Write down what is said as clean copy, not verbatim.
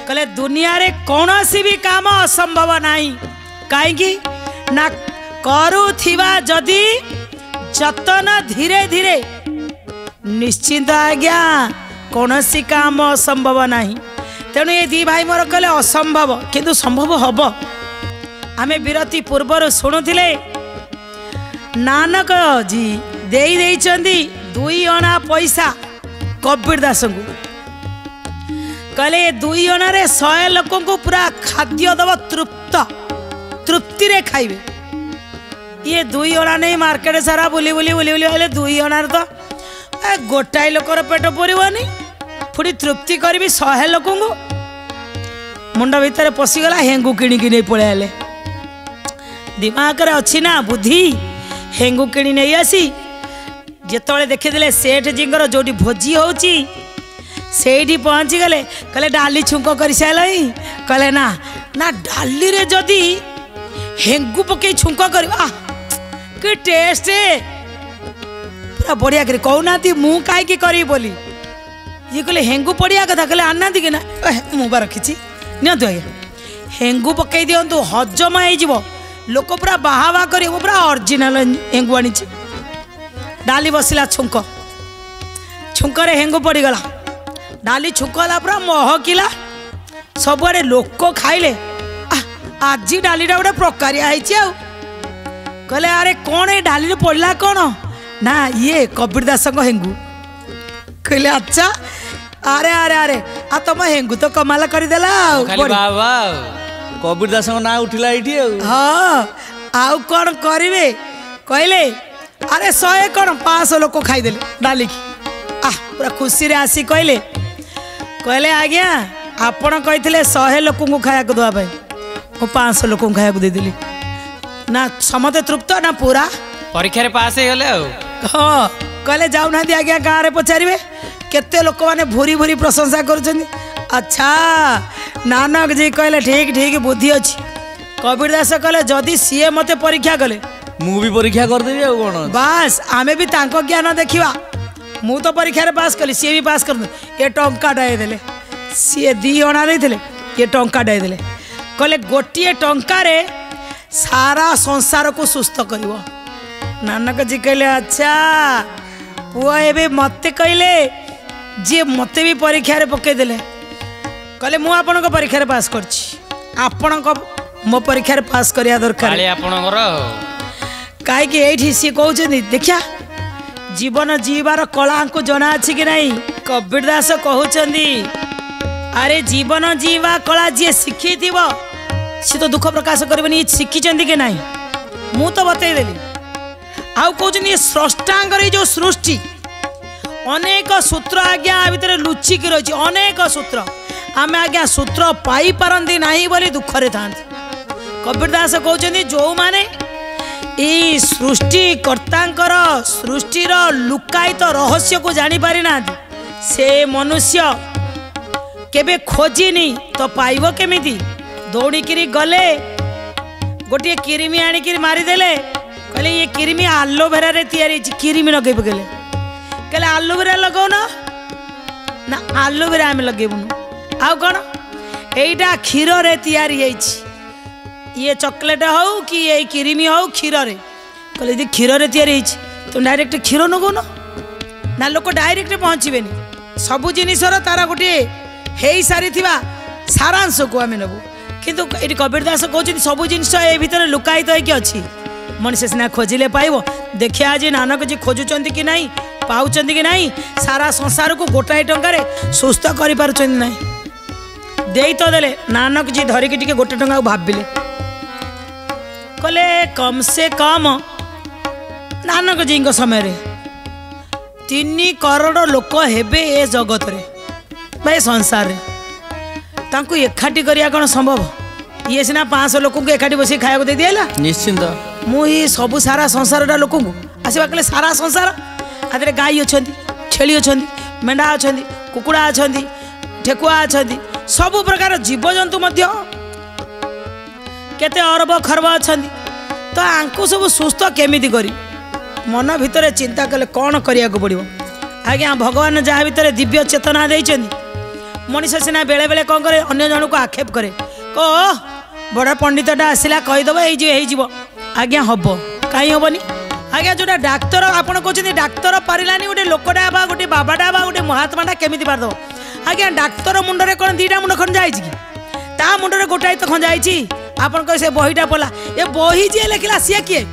कहले दुनिया रे कौनसी भी काम असंभव नहीं कहीं ना करुथिबा जदि जतन धीरे धीरे निश्चिंत आज्ञा कौनसी काम असंभव नहीं। तेणु ये दी भाई मोर कहले असंभव किंतु संभव हब। आमे विरति पूर्वर शुणुथिले नानक जी देई देइचंदी 2 अना पैसा कबीर दास को कहले 2 अना रे 100 लोक को पूरा खाद्य दब तृप्ति रे खाइबे। ये 2 अना नहीं मार्केट सारा बुली बुली बुली बुली हेले 2 अना तो गोटाए लोकर पेट पुरनी पुणी तृप्ति करी 100 लोक को मुंड भितर पशिगला हेंगु किणिकी नहीं पलैले दिमाग रे अच्छी ना बुद्धि हेंगु किणी नहीं आसी जिते देखीदे सेठ जींगर जो भोजी होची से पहुँची गले कहले डाली छुंक कर सारे कहले ना ना डाली रे जदि हेंगु पकई छुंक कर कि टेस्ट पूरा बढ़िया कर कहना मु कहीं करी बोली ये कहले हेंगु पड़िया कथा कहले आना कि ना मुबा रखी नियंतु आज्ञा हेंगु पकई दिंतु हजम हो लोक पूरा बाहा कर पूरा ओरिजिनल हेंगु आनी डाली बसला छुंक छुंकरे हेंगु पड़गला डाली छुंकला पूरा महकिला सबुआड़े लोक खाइले आज डालीटा गोटे प्रकारिया कहले अरे कौन ये डाली पड़ला कौन ना ये कबीर दास हेंगु कहले अच्छा अरे अरे अरे आ तुम हेंगु तो कमाल करदेला कबीर दास ना उठिला ये हाँ आउ कौन करेंगे कहले अरे 100 कौन 500 लोक खाईदे डाली की पूरा खुशी रे आसी कहले कहले आज्ञा आपण कही 100 लोक को खाया देवाई मु 500 लोक खाया देदेली ना समते तृप्त ना पूरा परीक्षा पास हो गले हाँ कहले जाऊना आज्ञा गाँव में पचारे केते लोक मैंने भूरी भूरी प्रशंसा कर अच्छा नानक जी कहले ठीक ठीक बुद्धि अच्छी कबीर दास कहले जदि सीए मते परीक्षा कले मु भी परीक्षा करदेवी कौन बास आमे भी तांको ज्ञान देखिवा मु तो परीक्षा रे पास कली सी भी पास कर ये टंका डाई देले सी 2 अना नहीं ये टंका डाई देले कहले गोटे टंका रे सारा संसार को सुस्थ करिवो। नानक जी कहले अच्छा पुआ एबे मते कहले जे मते भी परीक्षा रे पके देले कहले मु आपन को परीक्षा रे पास करछि आपन को मो परीक्षा रे पास करिया दरकार कहीं ये सी कहते देखा जीवन जीवार कला को जना अच्छी कि नहीं कबीर दास कहते अरे जीवन जीवा कला जी शिखी थी सी तो दुख प्रकाश कर शिखी कि नहीं मु तो बतईदेली आउ कहते ये स्रष्टांगर जो सृष्टि अनेक सूत्र आज्ञा भितर लुचिकी रही अनेक सूत्र आम आज्ञा सूत्र पाई पारती नहीं बोली दुखरे था कबीर दास कहते जो माने ई सृष्टिकर्तांकर सृष्टिर लुकायित रहस्य को जानी पारि ना से मनुष्य केबे खोजिनी तो पाइब केमिति दौड़िकी गले गोटे किरिमी आनिक मारिदेले कहले ये किरिमी आलोवेरा रे तैयारी किरिमी लगे पकेले कहले आलोवेरा लगाओ ना आलोवेरा आम लगेबुनु आउ कौन एटा क्षीर रे तैयारी ये चॉकलेट हो कि ये किरिमी हो क्षीर रे कहले यदि क्षीर रे तैयारी तो डायरेक्ट क्षीर नगौन ना लोक डायरेक्ट पहुँचे सबु जिनसर तार गोटे हो सारी सारांश को आम नबू किंतु ये कबीर दास कहते सबु जिनस ए भितर लुकायित होगी अच्छी मनुष्य सीना खोजिले पाइब देखिए आज नानक जी खोजुंट कि नहीं पाँच कि नहीं सारा संसार को गोटाए टंकार सुस्थ कर दे तो देले नानक जी धरिकी टिके गोटे टंका भाविले कहले कम से कम नानक जी समय 3 करोड़ लोक हेबे ए जगत रे भाई संसार रे तांको एकाठी करिया कौन संभव ये सीना 500 लोक को एकाठी बस खाया दे दिला निश्चिंत मुई सब सारा संसार लोक को आसवा कहले सारा संसार आदि गाई अच्छा छेली अच्छा मेढ़ा अच्छा कुकुड़ा अच्छा ठेकुआ अच्छा सब प्रकार जीवजंतु केते अरब खरब अच्छा तो आंकु सब सुस्थ केमिति करी मन भितर चिंता कले कौन करिया को पड़िबो आज्ञा भगवान जहाँ भितर दिव्य चेतना देइछन्ति मनीष सीना बेले बेले कौन करे अन्य जन को आक्षेप करे को बड़ पंडितटा आसला कहीदेव हो आज्ञा हम कहीं हेनी आज्ञा जो डाक्तर आपड़ कहते डाक्तर पारानी गोटे लोकटा बा गोटे बाबाटा बा गोटे महात्माटा केमी पारदव आज्ञा डाक्तर मुंडे कौन दीटा मुंड खन जाए ता मुंडे गोटाए तो खन जाए आपन से बहीटा पड़ा ये बही जी लिखला सी किए